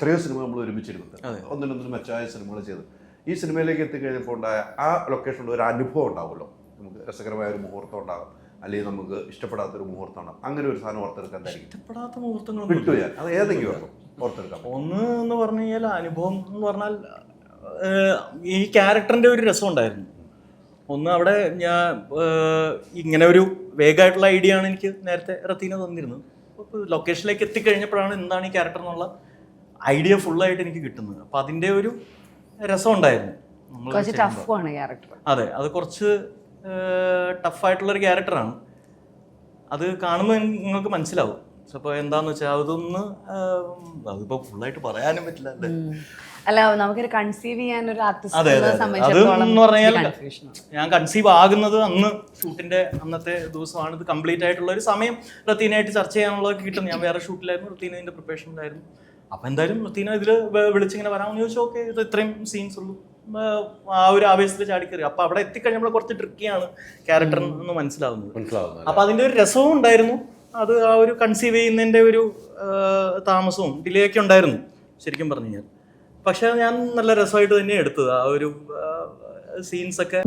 എത്രയോ സിനിമ നമ്മൾ ഒരുമിച്ചിരുന്നത്, ഒന്നിനൊന്നിനും മെച്ചമായ സിനിമകൾ ചെയ്ത് ഈ സിനിമയിലേക്ക് എത്തിക്കഴിഞ്ഞപ്പോൾ ഉണ്ടായ ആ ലൊക്കേഷനിൽ ഒരു അനുഭവം ഉണ്ടാവുമല്ലോ. നമുക്ക് രസകരമായ ഒരു മുഹൂർത്തം ഉണ്ടാകും, അല്ലെങ്കിൽ നമുക്ക് ഇഷ്ടപ്പെടാത്തൊരു മുഹൂർത്തം ഉണ്ടാകും. അങ്ങനെ ഒരു സാധനം ഓർത്തെടുക്കാൻ ഇഷ്ടപ്പെടാത്ത മുഹൂർത്തങ്ങൾ വിട്ടു ഞാൻ അത് ഏതെങ്കിലും ഓർത്തെടുക്കാം. ഒന്ന് എന്ന് പറഞ്ഞു കഴിഞ്ഞാൽ അനുഭവം എന്ന് പറഞ്ഞാൽ ഈ ക്യാരക്ടറിന്റെ ഒരു രസം ഉണ്ടായിരുന്നു. ഒന്ന് അവിടെ ഞാൻ ഇങ്ങനെ ഒരു വേഗമായിട്ടുള്ള ഐഡിയ ആണ് എനിക്ക് നേരത്തെ റത്തീന തന്നിരുന്നത്. അപ്പോൾ ലൊക്കേഷനിലേക്ക് എത്തിക്കഴിഞ്ഞപ്പോഴാണ് എന്താണ് ഈ ക്യാരക്ടർ എന്നുള്ള ഐഡിയ ഫുള്ളായിട്ട് എനിക്ക് കിട്ടുന്നത്. അപ്പം അതിൻ്റെ ഒരു രസം ഉണ്ടായിരുന്നു. അതെ, അത് കുറച്ച് ടഫായിട്ടുള്ളൊരു ക്യാരക്ടറാണ്. അത് കാണുമ്പോൾ നിങ്ങൾക്ക് മനസ്സിലാവും. അപ്പോൾ എന്താന്ന് വെച്ചാൽ അതൊന്ന് അതിപ്പോൾ ഫുള്ളായിട്ട് പറയാനും പറ്റില്ല അല്ലേ. അല്ല, നമുക്കൊരു കൺസീവ് ചെയ്യാൻ ഒരു അതെന്ന് പറഞ്ഞാൽ ഞാൻ കൺസീവ് ആകുന്നത് അന്ന് ഷൂട്ടിന്റെ അന്നത്തെ ദിവസമാണ്. ഇത് കംപ്ലീറ്റ് ആയിട്ടുള്ള ഒരു സമയം റത്തീനായിട്ട് ചർച്ച ചെയ്യാനുള്ളതൊക്കെ കിട്ടും. ഞാൻ വേറെ ഷൂട്ടിലായിരുന്നു, റത്തീന ഇതിന്റെ പ്രിപ്പറേഷനിലായിരുന്നു. അപ്പൊ എന്തായാലും റത്തീന ഇതിൽ വിളിച്ചിങ്ങനെ വരാമെന്ന് ചോദിച്ചു. ഓക്കെ, ഇത് ഇത്രയും സീൻസ് ഉള്ളൂ. ആ ഒരു ആവേശത്തിൽ ചാടിക്കറി. അപ്പൊ അവിടെ എത്തിക്കഴിഞ്ഞപ്പോൾ കുറച്ച് ട്രിക്കിയാണ് ക്യാരക്ടർ എന്ന് മനസ്സിലാവുന്നത്. അപ്പൊ അതിന്റെ ഒരു രസവും ഉണ്ടായിരുന്നു. അത് ആ ഒരു കൺസീവ് ചെയ്യുന്നതിന്റെ ഒരു താമസവും ഡിലേ ഒക്കെ ഉണ്ടായിരുന്നു ശരിക്കും പറഞ്ഞു കഴിഞ്ഞാൽ. പക്ഷെ ഞാൻ നല്ല രസമായിട്ട് തന്നെ എടുത്തത് ആ ഒരു സീൻസൊക്കെ.